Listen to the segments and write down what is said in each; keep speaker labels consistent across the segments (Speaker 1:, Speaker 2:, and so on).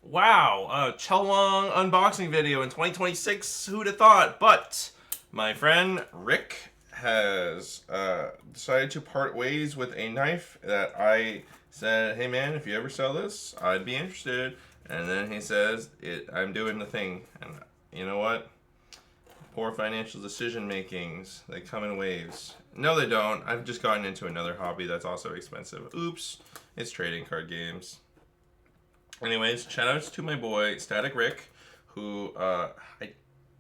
Speaker 1: Wow, Chelwong unboxing video in 2026. Who'd have thought? But my friend Rick has decided to part ways with a knife that I said, hey man, if you ever sell this, I'd be interested. And then he says, I'm doing the thing. And you know what? Poor financial decision makings. They come in waves. No, they don't. I've just gotten into another hobby that's also expensive. Oops. It's trading card games. Anyways, shoutouts to my boy Static Rick, who I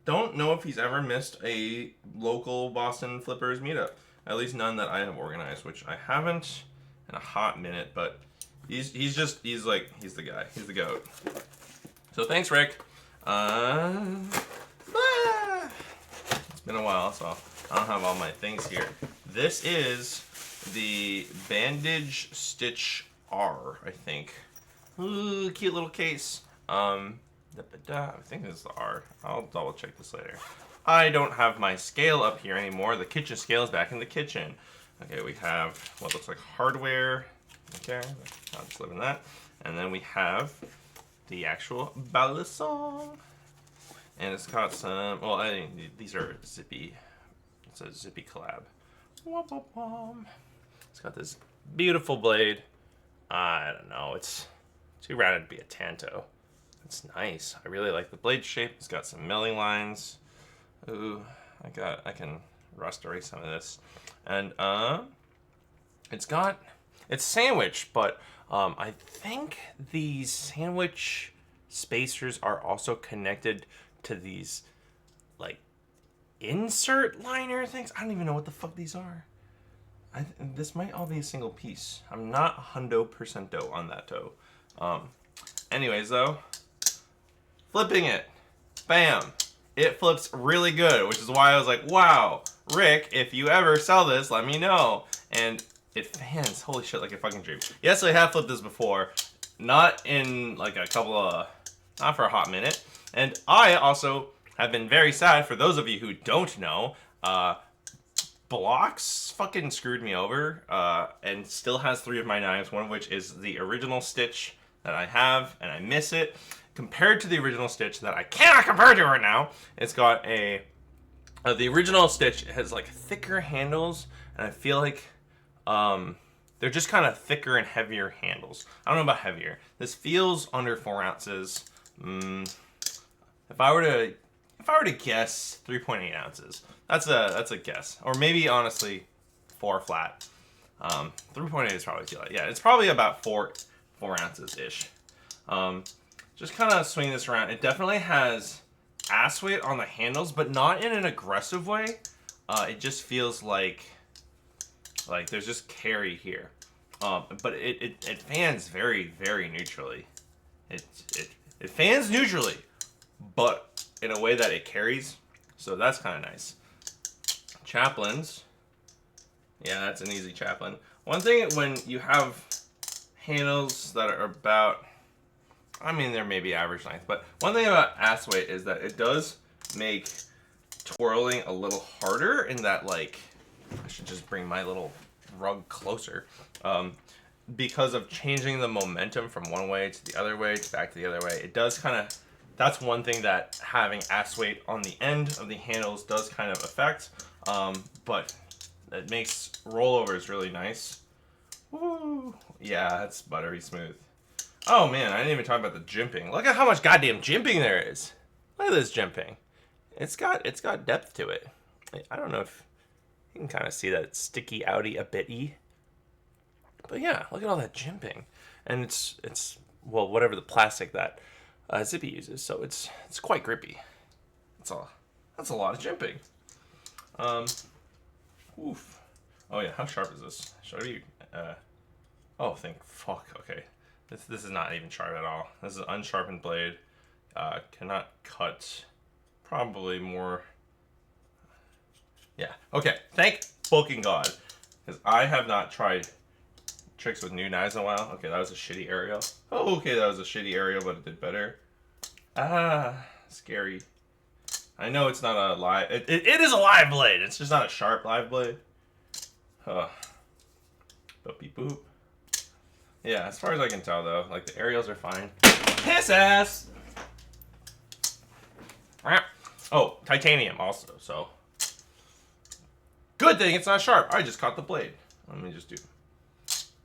Speaker 1: don't know if he's ever missed a local Boston Flippers meetup. At least none that I have organized, which I haven't in a hot minute. But he's the guy. He's the goat. So thanks, Rick. It's been a while, so I don't have all my things here. This is the Bxndxge R, I think. Ooh, cute little case. I think this is the R. I'll double check this later. I don't have my scale up here anymore. The kitchen scale is back in the kitchen. Okay, we have what looks like hardware. Okay, I'll just live in that. And then we have the actual Balisong. And it's got some, well, these are zippy. It's a zippy collab. It's got this beautiful blade. I don't know, it's too rounded to be a Tanto. It's nice. I really like the blade shape. It's got some milling lines. Ooh, I can rust erase some of this. And it's sandwich, but I think these sandwich spacers are also connected to these like insert liner things. I don't even know what the fuck these are. This might all be a single piece. I'm not 100% on that though. Anyways though, flipping it, bam, it flips really good, which is why I was like, wow, Rick, if you ever sell this, let me know. And it fans, holy shit, like a fucking dream. Yes, I have flipped this before, not in like a couple of, not for a hot minute. And I also have been very sad, for those of you who don't know, Blocks fucking screwed me over, and still has 3 of my knives, one of which is the original Stitch that I have, and I miss it. Compared to the original Stitch that I cannot compare to right now, it's got the original Stitch has like thicker handles, and I feel like they're just kind of thicker and heavier handles. I don't know about heavier. This feels under 4 ounces. If I were to guess, 3.8 ounces. That's a guess, or maybe honestly, 4 flat. 3.8 is probably too light. Yeah, it's probably about 4 ounces ish. Just kind of swing this around. It definitely has ass weight on the handles, but not in an aggressive way. It just feels like there's just carry here. But it fans very, very neutrally. It fans neutrally, but in a way that it carries. So that's kind of nice. Chaplains. Yeah, that's an easy chaplain. One thing when you have handles that are about, I mean, they're maybe average length, but one thing about ass weight is that it does make twirling a little harder in that, like, I should just bring my little rug closer. Because of changing the momentum from one way to the other way to back to the other way, it does kind of, that's one thing that having ass weight on the end of the handles does kind of affect, but it makes rollovers really nice. Woo! Yeah, that's buttery smooth. Oh man, I didn't even talk about the jimping. Look at how much goddamn jimping there is. Look at this jimping. It's got depth to it. I don't know if you can kind of see that it's sticky outy a bit-y. But yeah, look at all that jimping. And it's well, whatever the plastic that Zippy uses, so it's quite grippy. That's a lot of jimping. Oof. Oh yeah, how sharp is this? Should I be? Oh, fuck. Okay, this is not even sharp at all. This is an unsharpened blade. Cannot cut. Probably more. Yeah. Okay. Thank fucking God, because I have not tried tricks with new knives in a while. Okay, that was a shitty aerial. Oh, okay, that was a shitty aerial, but it did better. Ah, scary. I know it's not a live. It is a live blade. It's just not a sharp live blade. Boopy boop. Yeah, as far as I can tell though, like the aerials are fine. Piss ass! Oh, titanium also, so. Good thing it's not sharp. I just caught the blade. Let me just do.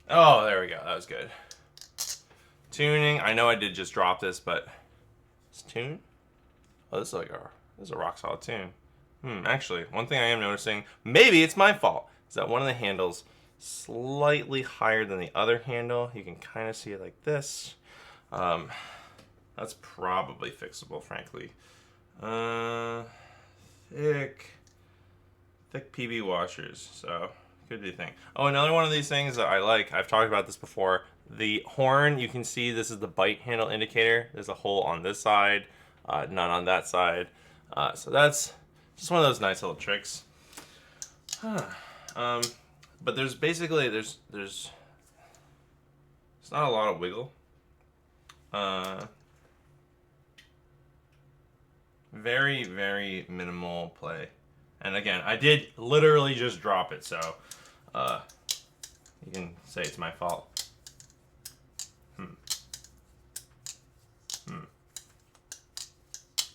Speaker 1: Oh, there we go. That was good. Tuning. I know I did just drop this, but it's tune. Oh, this is a rock solid tune. Actually, one thing I am noticing, maybe it's my fault, is that one of the handles slightly higher than the other handle. You can kind of see it like this. That's probably fixable, frankly. Thick PB washers, so could be a thing. Oh, another one of these things that I like, I've talked about this before, the horn, you can see this is the bite handle indicator. There's a hole on this side, none on that side. So that's just one of those nice little tricks. But there's basically, there's it's not a lot of wiggle. Very, very minimal play. And again, I did literally just drop it, so you can say it's my fault.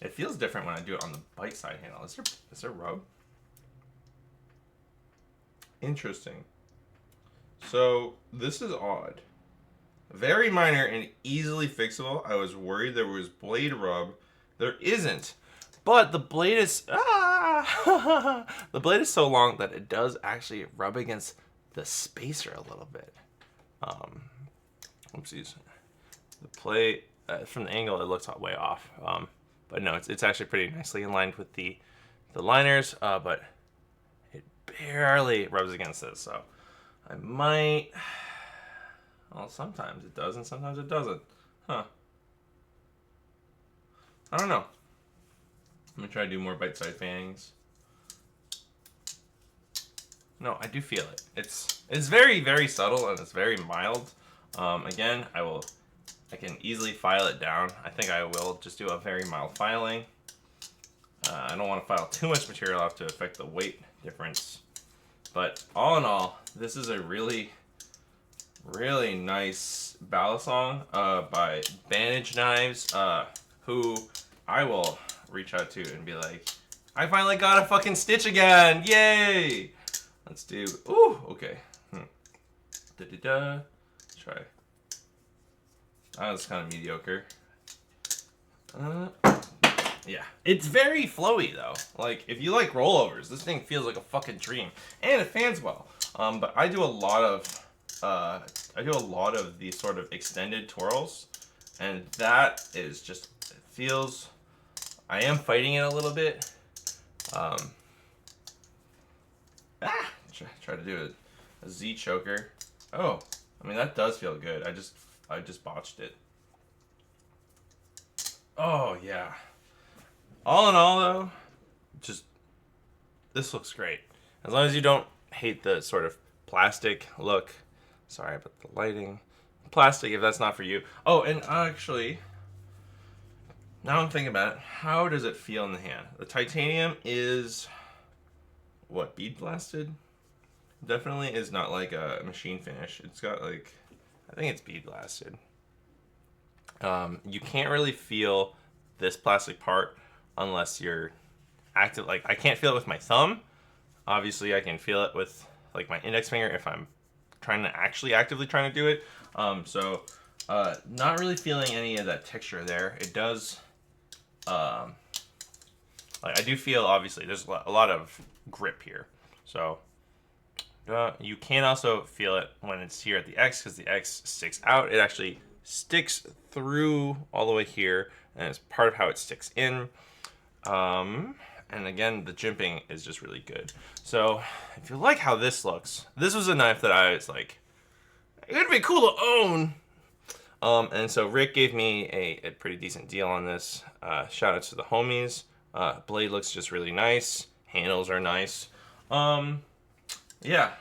Speaker 1: It feels different when I do it on the bite side handle. Is there rub? Interesting. So this is odd. Very minor and easily fixable. I was worried there was blade rub. There isn't. But the blade is the blade is so long that it does actually rub against the spacer a little bit. Oopsies. The plate from the angle it looks way off. But no, it's actually pretty nicely aligned with the liners. But it barely rubs against this, so I might. Well, sometimes it does and sometimes it doesn't. Huh. I don't know. I'm gonna try to do more bite-side fannings. No, I do feel it. It's very, very subtle and it's very mild. Again, I can easily file it down. I think I will just do a very mild filing. I don't want to file too much material off to affect the weight difference. But all in all, this is a really, really nice Balisong by Bxndxge, who I will reach out to and be like, I finally got a fucking stitch again! Yay! Let's do. Ooh, okay. Let's try. That was kind of mediocre. Yeah. It's very flowy though. Like, if you like rollovers, this thing feels like a fucking dream. And it fans well. But I do a lot of these sort of extended twirls. And that is just, it feels, I am fighting it a little bit. Try to do a Z choker. Oh, I mean that does feel good. I just botched it. Oh yeah. All in all though, just this looks great. As long as you don't hate the sort of plastic look. Sorry about the lighting. Plastic, if that's not for you. Oh, and actually, now I'm thinking about it. How does it feel in the hand? The titanium is what, bead blasted? Definitely is not like a machine finish. It's got like, I think it's bead blasted. You can't really feel this plastic part unless you're active. Like, I can't feel it with my thumb. Obviously, I can feel it with like my index finger if I'm actively trying to do it. Not really feeling any of that texture there. It does, like, I do feel, obviously, there's a lot of grip here. So, you can also feel it when it's here at the X, because the X sticks out. It actually sticks through all the way here, and it's part of how it sticks in. And again, the jimping is just really good. So, if you like how this looks, this was a knife that I was like, it'd be cool to own. And so Rick gave me a pretty decent deal on this. Shout out to the homies. Blade looks just really nice. Handles are nice. Yeah.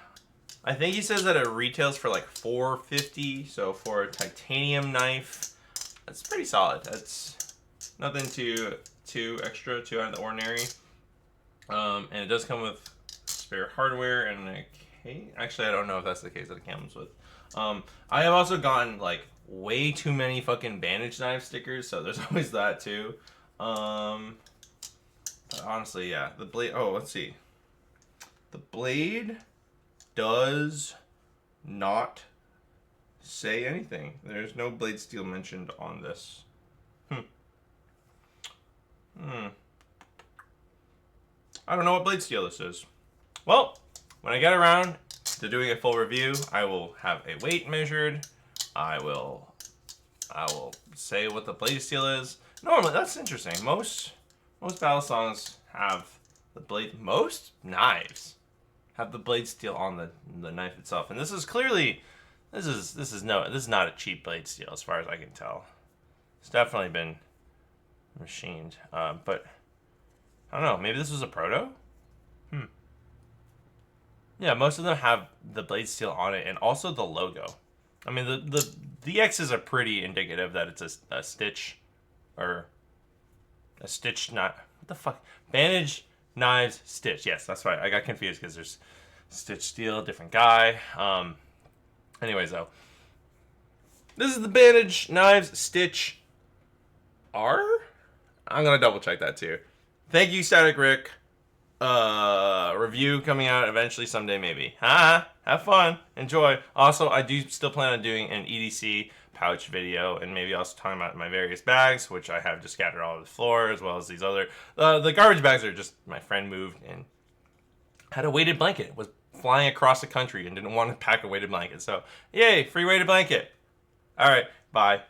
Speaker 1: I think he says that it retails for like $4.50. So for a titanium knife, that's pretty solid. That's nothing too out of the ordinary. And it does come with spare hardware and a case. Actually, I don't know if that's the case that it comes with. I have also gotten like way too many fucking bandage knife stickers, so there's always that too. But honestly, yeah, the blade. Oh, let's see. The blade does not say anything. There's no blade steel mentioned on this. I don't know what blade steel this is. Well, when I get around to doing a full review, I will have a weight measured. I will say what the blade steel is. Normally, that's interesting. Most Balisongs have the blade. Most knives have the blade steel on the knife itself, and this is clearly this is not a cheap blade steel as far as I can tell. It's definitely been machined, but I don't know. Maybe this was a proto. Yeah, most of them have the blade steel on it, and also the logo. I mean, the X's are pretty indicative that it's a stitch, or a stitch, not, what the fuck? Bandage, knives, stitch. Yes, that's right. I got confused because there's stitch steel, different guy. Anyways, though. This is the bandage, knives, stitch R? I'm going to double check that too. Thank you, Static Rick. Review coming out eventually someday, maybe. Have fun. Enjoy. Also, I do still plan on doing an EDC pouch video, and maybe also talking about my various bags, which I have just scattered all over the floor, as well as these other. The garbage bags are just my friend moved and had a weighted blanket. Was flying across the country and didn't want to pack a weighted blanket. So, yay, free weighted blanket. All right, bye.